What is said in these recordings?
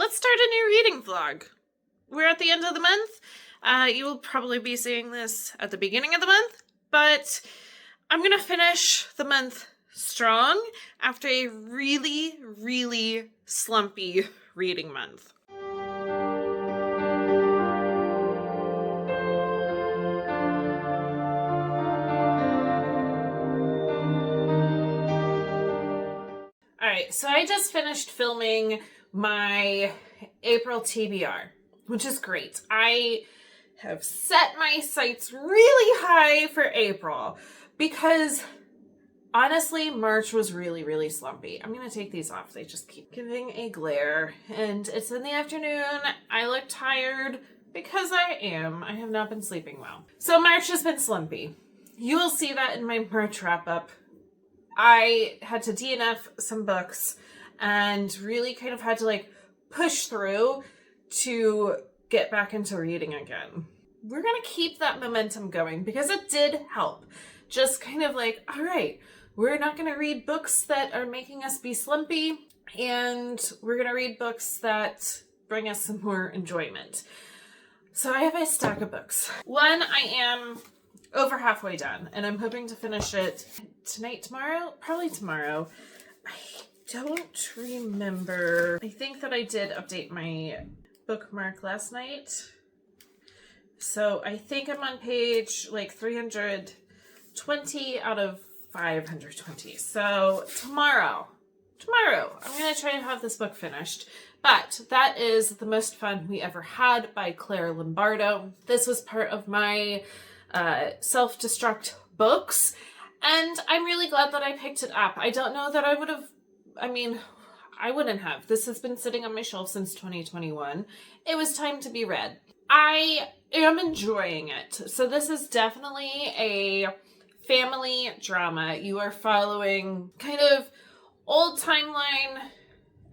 let's start a new reading vlog. We're at the end of the month. You will probably be seeing this at the beginning of the month, but I'm going to finish the month strong after a really, really slumpy reading month. Alright, so I just finished filming my April TBR, which is great. I have set my sights really high for April because honestly, March was really, really slumpy. I'm going to take these off. They just keep giving a glare. And it's in the afternoon. I look tired because I am. I have not been sleeping well. So March has been slumpy. You will see that in my March wrap-up. I had to DNF some books and really kind of had to push through to get back into reading again. We're going to keep that momentum going because it did help. Just kind of all right, we're not going to read books that are making us be slumpy, and we're going to read books that bring us some more enjoyment. So I have a stack of books. One I am over halfway done, and I'm hoping to finish it tonight, tomorrow, probably tomorrow. I don't remember. I think that I did update my bookmark last night. So I think I'm on page 320 out of 520. So tomorrow, I'm going to try to have this book finished. But that is The Most Fun We Ever Had by Claire Lombardo. This was part of my self-destruct books, and I'm really glad that I picked it up. I don't know that I would have, I wouldn't have. This has been sitting on my shelf since 2021. It was time to be read. I am enjoying it. So this is definitely a family drama. You are following kind of old timeline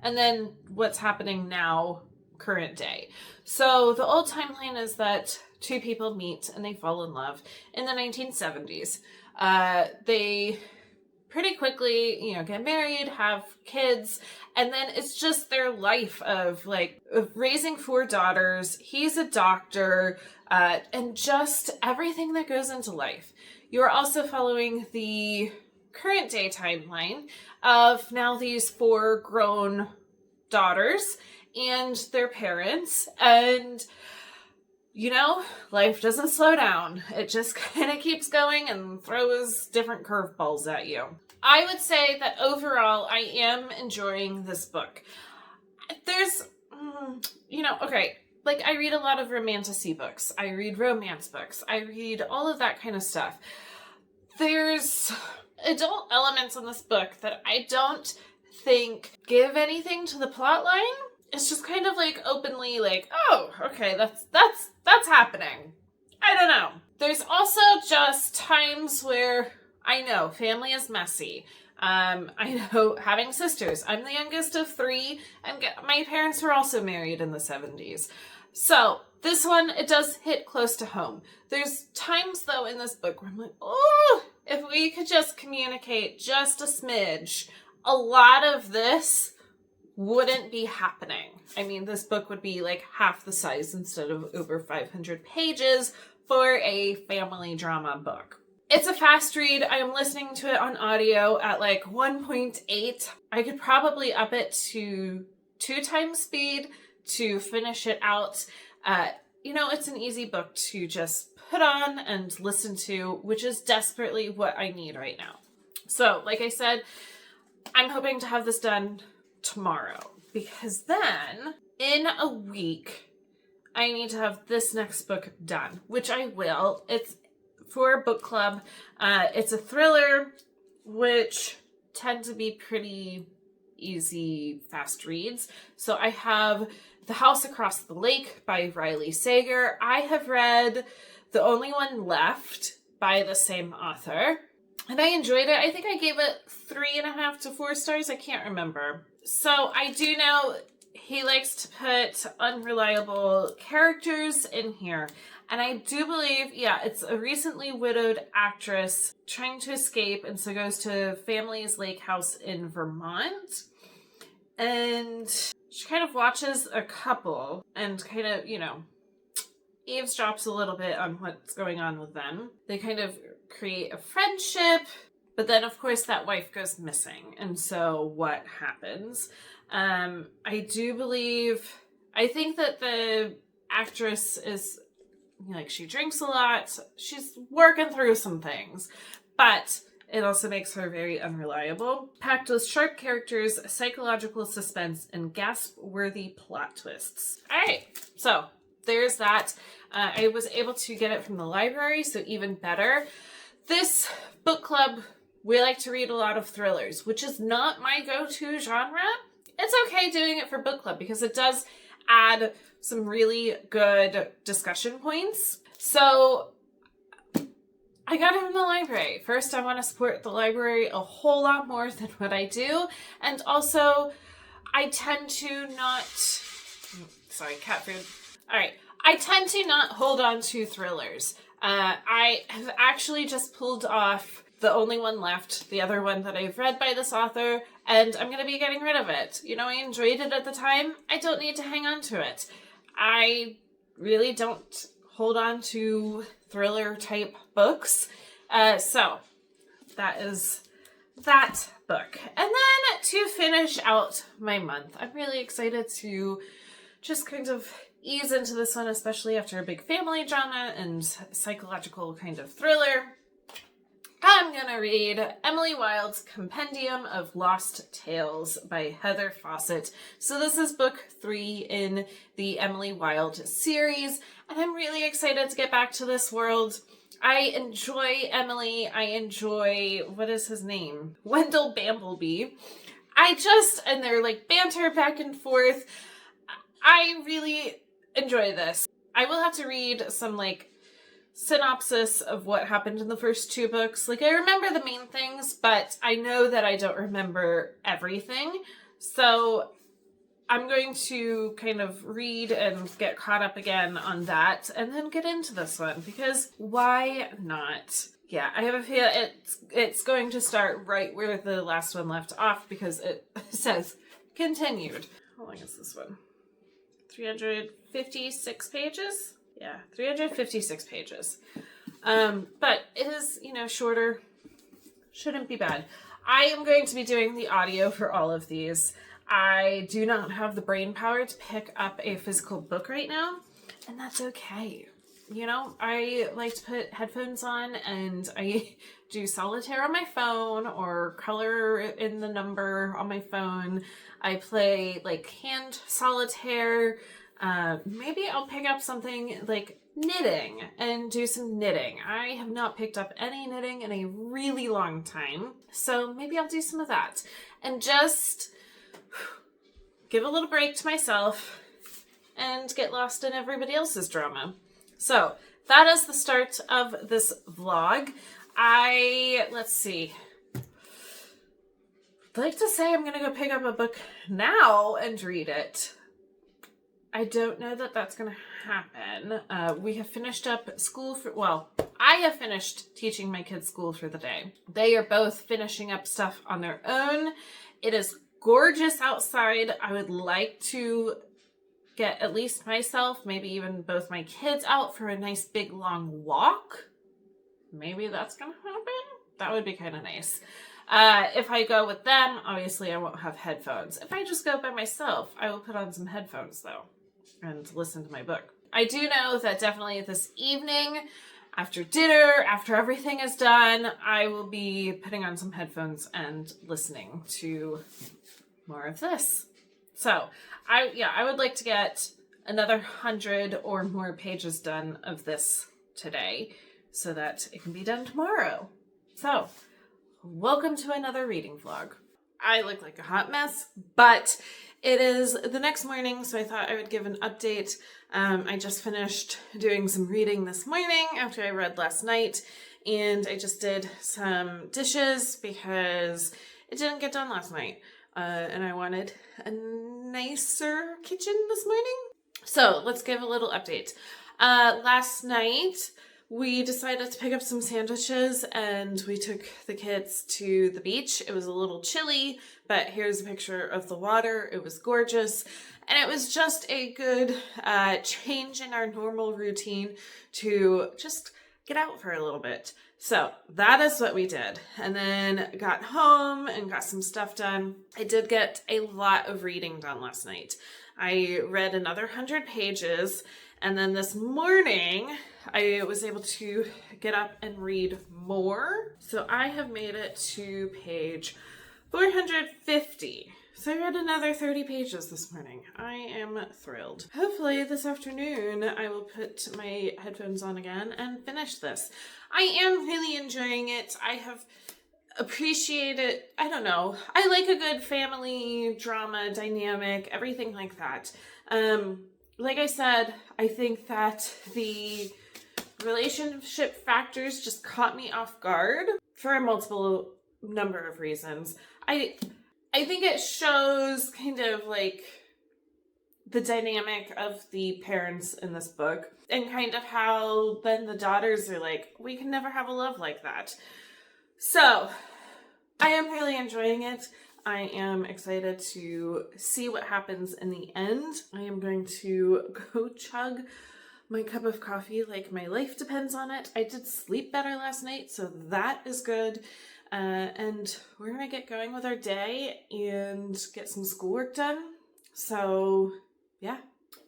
and then what's happening now, current day. So the old timeline is that two people meet and they fall in love in the 1970s. They pretty quickly, get married, have kids, and then it's just their life of raising 4 daughters. He's a doctor, and just everything that goes into life. You're also following the current day timeline of now these 4 grown daughters and their parents, and life doesn't slow down. It just kind of keeps going and throws different curveballs at you. I would say that overall, I am enjoying this book. There's, okay, I read a lot of romantasy books. I read romance books. I read all of that kind of stuff. There's adult elements in this book that I don't think give anything to the plot line. It's just kind of openly oh, okay, that's happening. I don't know. There's also just times where I know family is messy. I know having sisters. I'm the youngest of 3, and my parents were also married in the 70s. So this one, it does hit close to home. There's times though in this book where I'm oh, if we could just communicate just a smidge, a lot of this wouldn't be happening. This book would be half the size instead of over 500 pages for a family drama book. It's a fast read. I am listening to it on audio at 1.8. I could probably up it to 2 times speed to finish it out. It's an easy book to just put on and listen to, which is desperately what I need right now. So, like I said, I'm hoping to have this done tomorrow, because then in a week I need to have this next book done, which I will. It's for a book club. It's a thriller, which tend to be pretty easy, fast reads. So I have The House Across the Lake by Riley Sager. I have read The Only One Left by the same author, and I enjoyed it. I think I gave it 3.5 to 4 stars. I can't remember. So I do know he likes to put unreliable characters in here. And I do believe, it's a recently widowed actress trying to escape, and so goes to family's lake house in Vermont. and she kind of watches a couple and kind of, eavesdrops a little bit on what's going on with them. They kind of create a friendship, but then of course that wife goes missing. And so what happens? I think that the actress is she drinks a lot. She's working through some things, but it also makes her very unreliable. Packed with sharp characters, psychological suspense, and gasp-worthy plot twists. All right, so there's that. I was able to get it from the library, so even better. This book club, we like to read a lot of thrillers, which is not my go-to genre. It's okay doing it for book club because it does add some really good discussion points. So I got it from the library. First, I want to support the library a whole lot more than what I do. And also, I tend to not... Sorry, cat food. All right. I tend to not hold on to thrillers. I have actually just pulled off the only one left, the other one that I've read by this author, and I'm going to be getting rid of it. I enjoyed it at the time. I don't need to hang on to it. I really don't hold on to thriller type books. So that is that book. And then to finish out my month, I'm really excited to just kind of ease into this one, especially after a big family drama and psychological kind of thriller. I'm going to read Emily Wilde's Compendium of Lost Tales by Heather Fawcett. So this is book 3 in the Emily Wilde series, and I'm really excited to get back to this world. I enjoy Emily. I enjoy, what is his name? Wendell Bambleby. And they're banter back and forth. I really enjoy this. I will have to read some synopsis of what happened in the first 2 books. I remember the main things, but I know that I don't remember everything. So I'm going to kind of read and get caught up again on that and then get into this one because why not? Yeah, I have a feel it's going to start right where the last one left off because it says continued. How long is this one? 356 pages? Yeah, 356 pages. But it is, shorter. Shouldn't be bad. I am going to be doing the audio for all of these. I do not have the brain power to pick up a physical book right now, and that's okay. I like to put headphones on and I do solitaire on my phone or color in the number on my phone. I play hand solitaire. Maybe I'll pick up something like knitting and do some knitting. I have not picked up any knitting in a really long time, so maybe I'll do some of that and just give a little break to myself and get lost in everybody else's drama. So that is the start of this vlog. Let's see. I'd like to say I'm going to go pick up a book now and read it. I don't know that that's going to happen. We have finished up school I have finished teaching my kids school for the day. They are both finishing up stuff on their own. It is gorgeous outside. I would like to get at least myself, maybe even both my kids out for a nice big long walk. Maybe that's going to happen. That would be kind of nice. If I go with them, obviously I won't have headphones. If I just go by myself, I will put on some headphones though and listen to my book. I do know that definitely this evening, after dinner, after everything is done, I will be putting on some headphones and listening to more of this. So I would like to get another 100 or more pages done of this today so that it can be done tomorrow. So welcome to another reading vlog. I look like a hot mess, but it is the next morning, so I thought I would give an update. I just finished doing some reading this morning after I read last night, and I just did some dishes because it didn't get done last night, and I wanted a nicer kitchen this morning. So let's give a little update. Last night we decided to pick up some sandwiches and we took the kids to the beach. It was a little chilly, but here's a picture of the water. It was gorgeous. And it was just a good change in our normal routine to just get out for a little bit. So that is what we did. And then got home and got some stuff done. I did get a lot of reading done last night. I read another 100 pages. And then this morning, I was able to get up and read more. So I have made it to page 450. So I read another 30 pages this morning. I am thrilled. Hopefully this afternoon I will put my headphones on again and finish this. I am really enjoying it. I have appreciated, I don't know, I like a good family drama dynamic, everything like that. Like I said, I think that the relationship factors just caught me off guard for a multiple number of reasons. I think it shows kind of like the dynamic of the parents in this book and kind of how then the daughters are like, we can never have a love like that. So I am really enjoying it. I am excited to see what happens in the end. I am going to go chug my cup of coffee like my life depends on it. I did sleep better last night, so that is good. And we're going to get going with our day and get some schoolwork done. So, yeah.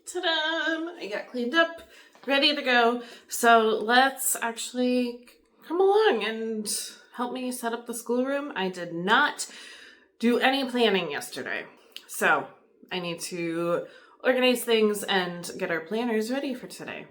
Ta-da! I got cleaned up, ready to go. So let's actually come along and help me set up the schoolroom. I did not do any planning yesterday. So I need to organize things and get our planners ready for today.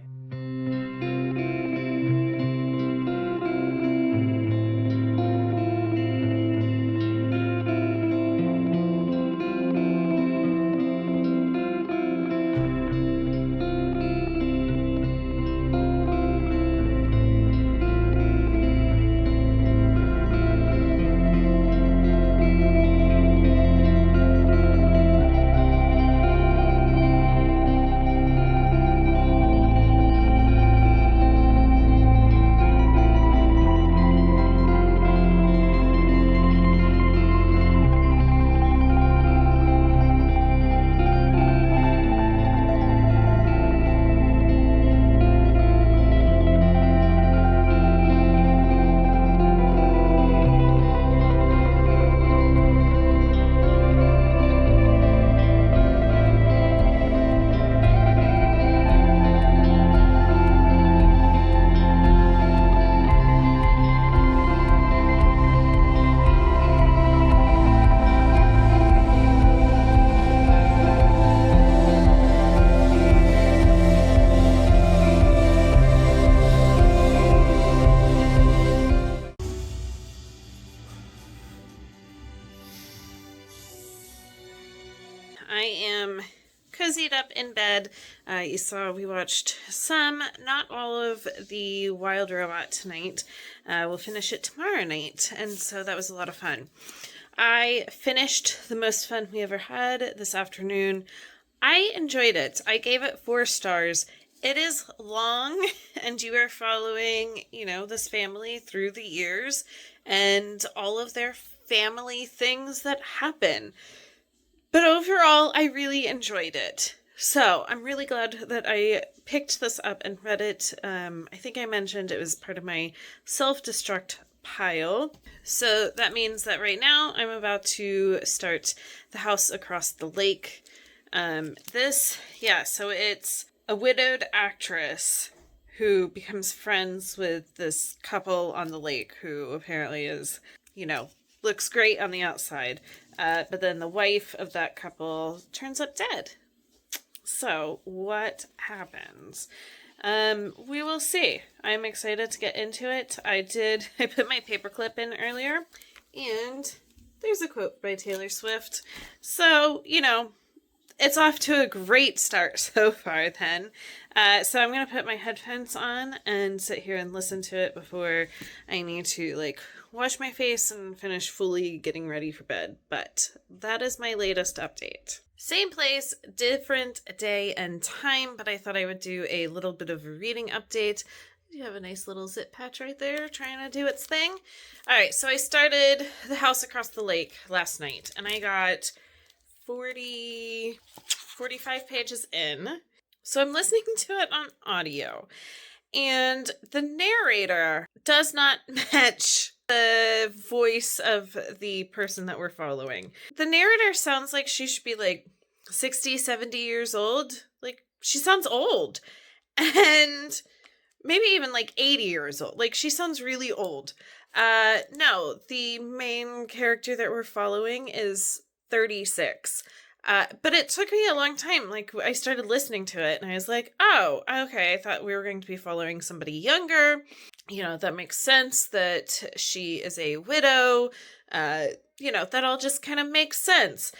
Cozied up in bed. You saw we watched some, not all of the Wild Robot tonight. We'll finish it tomorrow night, and so that was a lot of fun. I finished The Most Fun We Ever Had this afternoon. I enjoyed it. I gave it 4 stars. It is long, and you are following, this family through the years and all of their family things that happen. But overall, I really enjoyed it. So I'm really glad that I picked this up and read it. I think I mentioned it was part of my self-destruct pile. So that means that right now I'm about to start The House Across the Lake. So it's a widowed actress who becomes friends with this couple on the lake who apparently is, looks great on the outside. But then the wife of that couple turns up dead. So what happens? We will see. I'm excited to get into it. I put my paperclip in earlier, and there's a quote by Taylor Swift. So, it's off to a great start so far then. So I'm going to put my headphones on and sit here and listen to it before I need to wash my face and finish fully getting ready for bed. But that is my latest update. Same place, different day and time, but I thought I would do a little bit of a reading update. You have a nice little zip patch right there trying to do its thing. All right, so I started The House Across the Lake last night, and I got 45 pages in. So I'm listening to it on audio. And the narrator does not match the voice of the person that we're following. The narrator sounds like she should be like 60, 70 years old. Like, she sounds old. And maybe even like 80 years old. Like, she sounds really old. No, the main character that we're following is 36. But it took me a long time. Like, I started listening to it and I was like, oh, okay. I thought we were going to be following somebody younger. You know, that makes sense that she is a widow. You know, that all just kind of makes sense.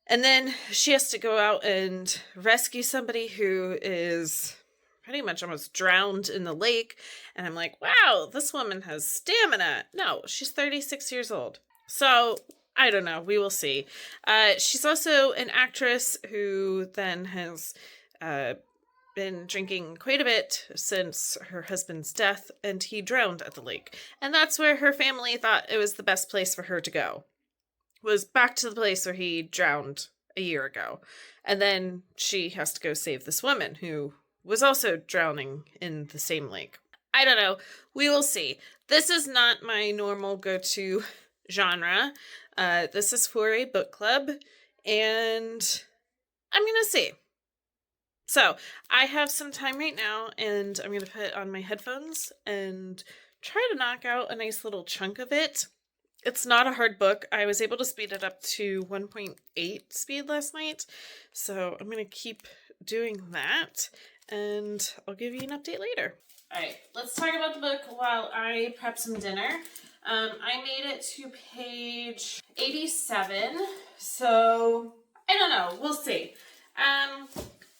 And then she has to go out and rescue somebody who is pretty much almost drowned in the lake. And I'm like, wow, this woman has stamina. No, she's 36 years old. So I don't know. We will see. She's also an actress who then has been drinking quite a bit since her husband's death, and he drowned at the lake. And that's where her family thought it was the best place for her to go, was back to the place where he drowned a year ago. And then she has to go save this woman who was also drowning in the same lake. I don't know. We will see. This is not my normal go-to genre. This is for a book club, and I'm going to see. So, I have some time right now, and I'm going to put on my headphones and try to knock out a nice little chunk of it. It's not a hard book. I was able to speed it up to 1.8 speed last night, so I'm going to keep doing that, and I'll give you an update later. All right, let's talk about the book while I prep some dinner. I made it to page 87, so I don't know. We'll see.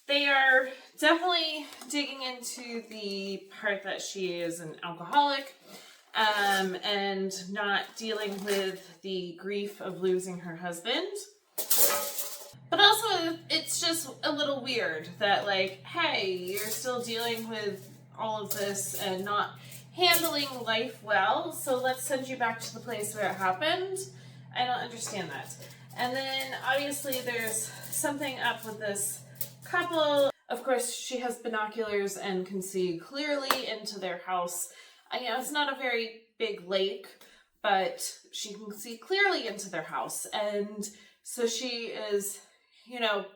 They are definitely digging into the part that she is an alcoholic, and not dealing with the grief of losing her husband. But also, it's just a little weird that, like, hey, you're still dealing with all of this and not handling life well, so let's send you back to the place where it happened. I don't understand that. And then, obviously, there's something up with this couple. Of course, she has binoculars and can see clearly into their house. You know, it's not a very big lake, but she can see clearly into their house. And so she is, you know,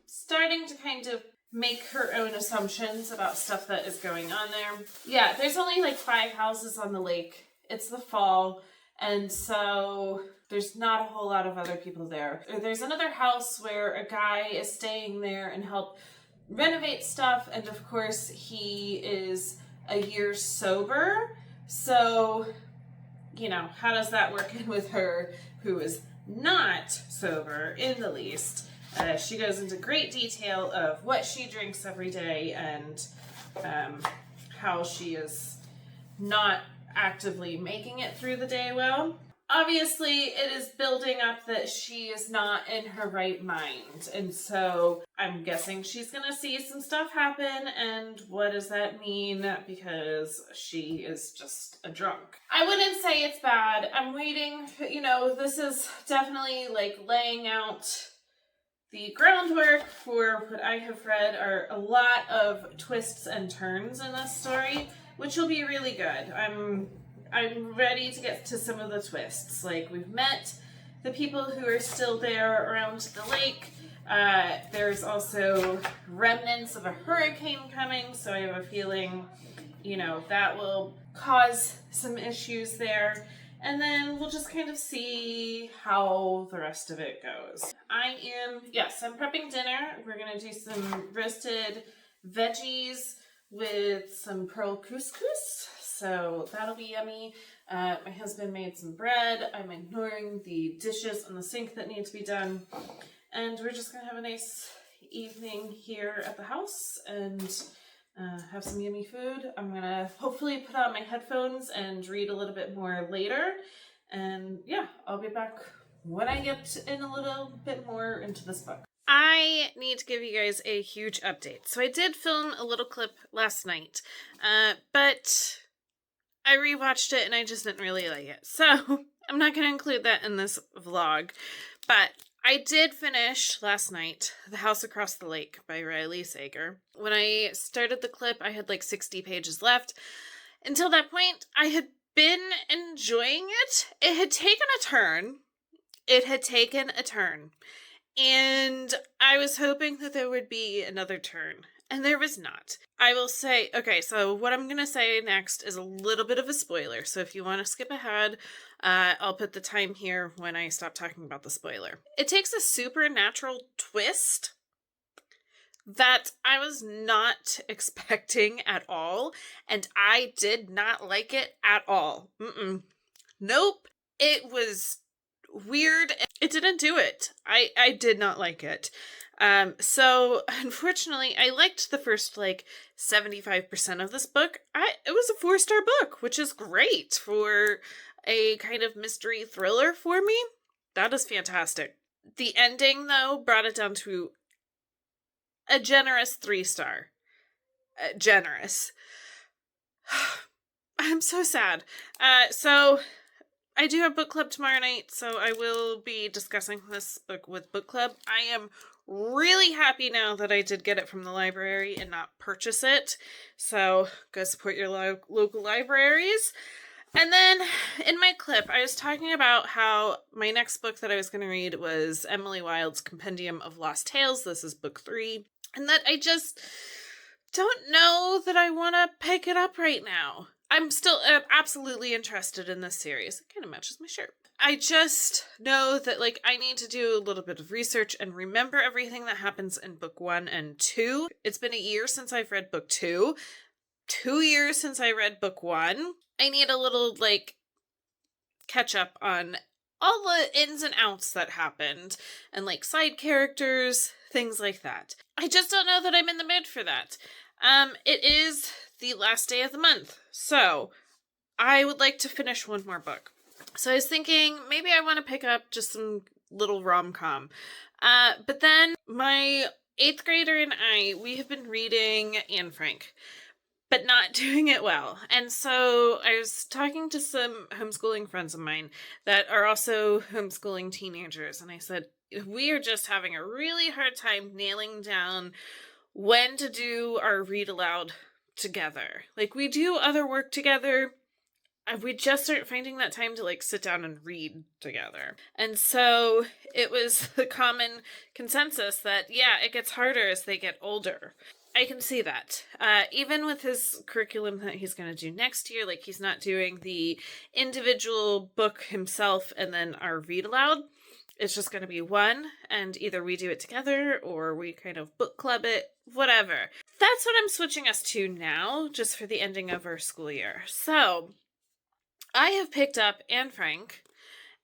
starting to kind of make her own assumptions about stuff that is going on there. Yeah, there's only like 5 houses on the lake. It's the fall, and so there's not a whole lot of other people there. There's another house where a guy is staying there and help renovate stuff, and of course he is a year sober. So, you know, how does that work in with her who is not sober in the least? She goes into great detail of what she drinks every day and how she is not actively making it through the day well. Obviously, it is building up that she is not in her right mind. And so I'm guessing she's going to see some stuff happen. And what does that mean? Because she is just a drunk. I wouldn't say it's bad. I'm waiting. You know, this is definitely like laying out the groundwork for what I have read are a lot of twists and turns in this story, which will be really good. I'm ready to get to some of the twists. Like, we've met the people who are still there around the lake. There's also remnants of a hurricane coming, so I have a feeling, you know, that will cause some issues there. And then we'll just kind of see how the rest of it goes. I'm prepping dinner. We're going to do some roasted veggies with some pearl couscous. So that'll be yummy. My husband made some bread. I'm ignoring the dishes on the sink that need to be done. And we're just going to have a nice evening here at the house and have some yummy food. I'm going to hopefully put on my headphones and read a little bit more later. And yeah, I'll be back when I get in a little bit more into this book. I need to give you guys a huge update. So I did film a little clip last night, but I rewatched it and I just didn't really like it. So I'm not going to include that in this vlog, but I did finish last night The House Across the Lake by Riley Sager. When I started the clip, I had like 60 pages left. Until that point, I had been enjoying it. It had taken a turn. And I was hoping that there would be another turn. And there was not. I will say, okay, so what I'm going to say next is a little bit of a spoiler. So if you want to skip ahead, I'll put the time here when I stop talking about the spoiler. It takes a supernatural twist that I was not expecting at all. And I did not like it at all. Nope. It was weird. It didn't do it. I did not like it. So unfortunately, I liked the first 75% of this book. It was a 4-star book, which is great for a kind of mystery thriller for me. That is fantastic. The ending, though, brought it down to a generous 3-star. Generous. I'm so sad. So I do have book club tomorrow night, so I will be discussing this book with book club. I am really happy now that I did get it from the library and not purchase it. So go support your local libraries. And then in my clip, I was talking about how my next book that I was going to read was Emily Wilde's Compendium of Lost Tales. This is book 3. And that I just don't know that I want to pick it up right now. I'm still absolutely interested in this series. It kind of matches my shirt. I just know that I need to do a little bit of research and remember everything that happens in book 1 and 2. It's been a year since I've read book 2. 2 years since I read book 1. I need a little catch up on all the ins and outs that happened and side characters, things like that. I just don't know that I'm in the mood for that. It is the last day of the month, so I would like to finish one more book. So I was thinking maybe I want to pick up just some little rom-com. But then my 8th grader and we have been reading Anne Frank, but not doing it well. And so I was talking to some homeschooling friends of mine that are also homeschooling teenagers, and I said, we are just having a really hard time nailing down when to do our read aloud together. We do other work together, and we just aren't finding that time to sit down and read together. And so it was the common consensus that, yeah, it gets harder as they get older. I can see that. Even with his curriculum that he's going to do next year, he's not doing the individual book himself and then our read aloud. It's just going to be one, and either we do it together or we kind of book club it, whatever. That's what I'm switching us to now, just for the ending of our school year. So I have picked up Anne Frank,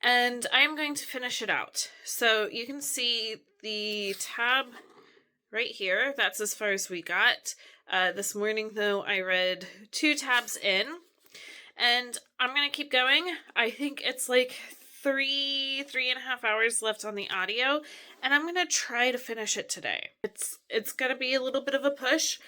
and I am going to finish it out. So you can see the tab right here. That's as far as we got. This morning, though, I read 2 tabs in, and I'm going to keep going. I think it's 3.5 hours left on the audio, and I'm going to try to finish it today. It's going to be a little bit of a push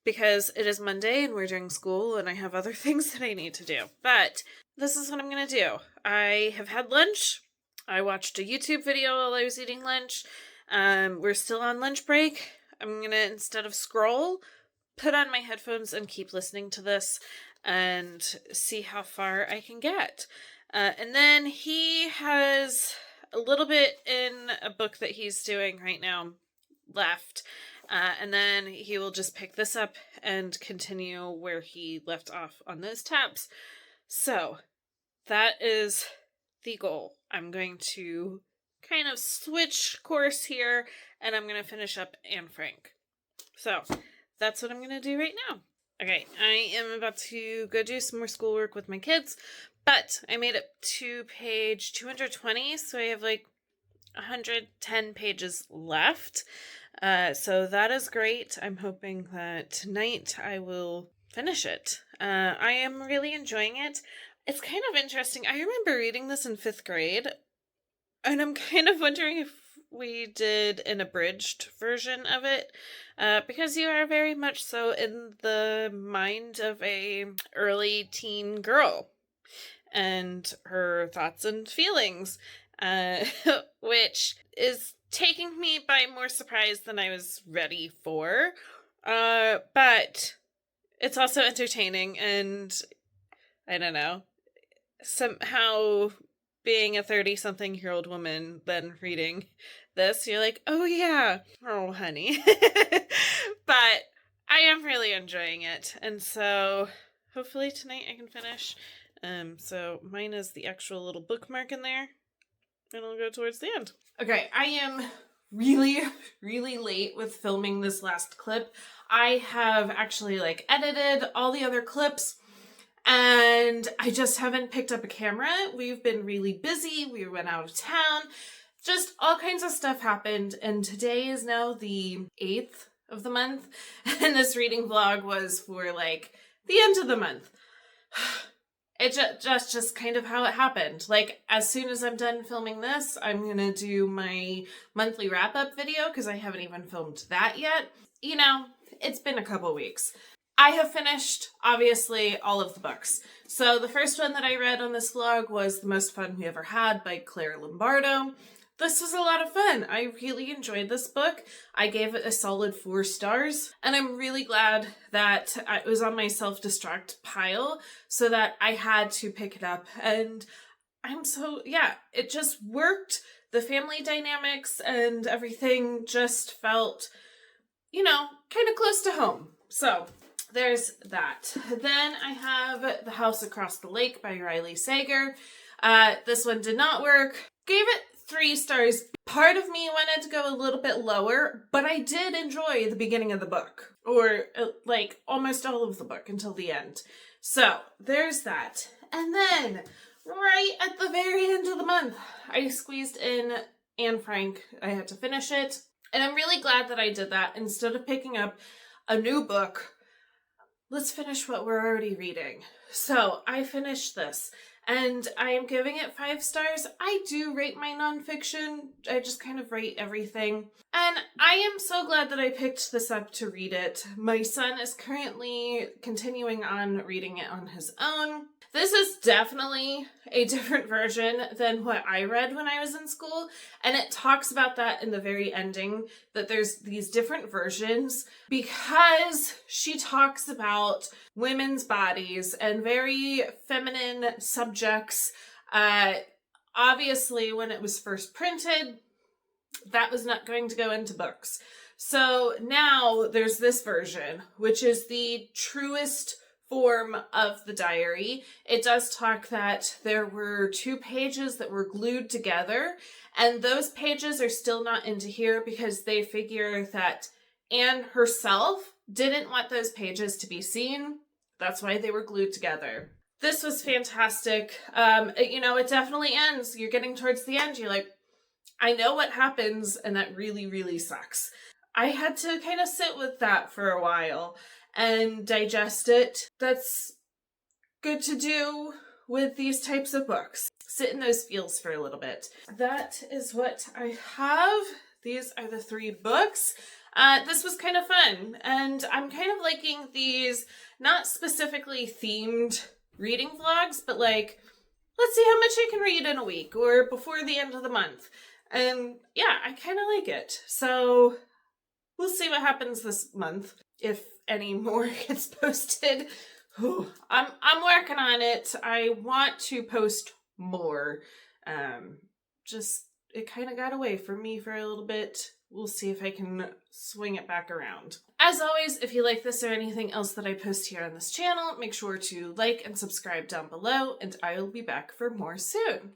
because it is Monday and we're doing school and I have other things that I need to do. But this is what I'm going to do. I have had lunch. I watched a YouTube video while I was eating lunch. We're still on lunch break. I'm going to, instead of scroll, put on my headphones and keep listening to this and see how far I can get. And then he has a little bit in a book that he's doing right now left. And then he will just pick this up and continue where he left off on those tabs. So that is the goal. I'm going to kind of switch course here, and I'm going to finish up Anne Frank. So that's what I'm going to do right now. Okay, I am about to go do some more schoolwork with my kids, but I made it to page 220, so I have 110 pages left. So that is great. I'm hoping that tonight I will finish it. I am really enjoying it. It's kind of interesting. I remember reading this in 5th grade, and I'm kind of wondering if we did an abridged version of it, because you are very much so in the mind of a early teen girl and her thoughts and feelings, uh, which is taking me by more surprise than I was ready for. But it's also entertaining, and I don't know, somehow being a 30-something-year-old woman then reading this, you're like, oh yeah, oh honey. But I am really enjoying it, and so hopefully tonight I can finish. So mine is the actual little bookmark in there, and I'll go towards the end. Okay, I am really, really late with filming this last clip. I have actually edited all the other clips, and I just haven't picked up a camera. We've been really busy. We went out of town. Just all kinds of stuff happened, and today is now the 8th of the month, and this reading vlog was for the end of the month. It just kind of how it happened. As soon as I'm done filming this, I'm gonna do my monthly wrap-up video because I haven't even filmed that yet. You know, it's been a couple weeks. I have finished, obviously, all of the books. So the first one that I read on this vlog was The Most Fun We Ever Had by Claire Lombardo. This was a lot of fun. I really enjoyed this book. I gave it a solid 4 stars, and I'm really glad that it was on my self-destruct pile so that I had to pick it up. And it just worked. The family dynamics and everything just felt, kind of close to home. So there's that. Then I have The House Across the Lake by Riley Sager. This one did not work. Gave it 3 stars. Part of me wanted to go a little bit lower, but I did enjoy the beginning of the book, or almost all of the book until the end. So there's that. And then right at the very end of the month, I squeezed in Anne Frank. I had to finish it, and I'm really glad that I did that. Instead of picking up a new book, let's finish what we're already reading. So I finished this, and I am giving it 5 stars. I do rate my nonfiction. I just kind of rate everything. And I am so glad that I picked this up to read it. My son is currently continuing on reading it on his own. This is definitely a different version than what I read when I was in school, and it talks about that in the very ending, that there's these different versions because she talks about women's bodies and very feminine subjects. Obviously, when it was first printed, that was not going to go into books. So now there's this version, which is the truest form of the diary. It does talk that there were 2 pages that were glued together, and those pages are still not into here because they figure that Anne herself didn't want those pages to be seen. That's why they were glued together. This was fantastic. It definitely ends. You're getting towards the end. You're like, I know what happens, and that really, really sucks. I had to kind of sit with that for a while and digest it. That's good to do with these types of books. Sit in those feels for a little bit. That is what I have. These are the 3 books. This was kind of fun, and I'm kind of liking these not specifically themed reading vlogs, but let's see how much I can read in a week or before the end of the month. And yeah, I kind of like it. So we'll see what happens this month, if any more gets posted. I'm working on it. I want to post more. It kind of got away from me for a little bit. We'll see if I can swing it back around. As always, if you like this or anything else that I post here on this channel, make sure to like and subscribe down below, and I will be back for more soon.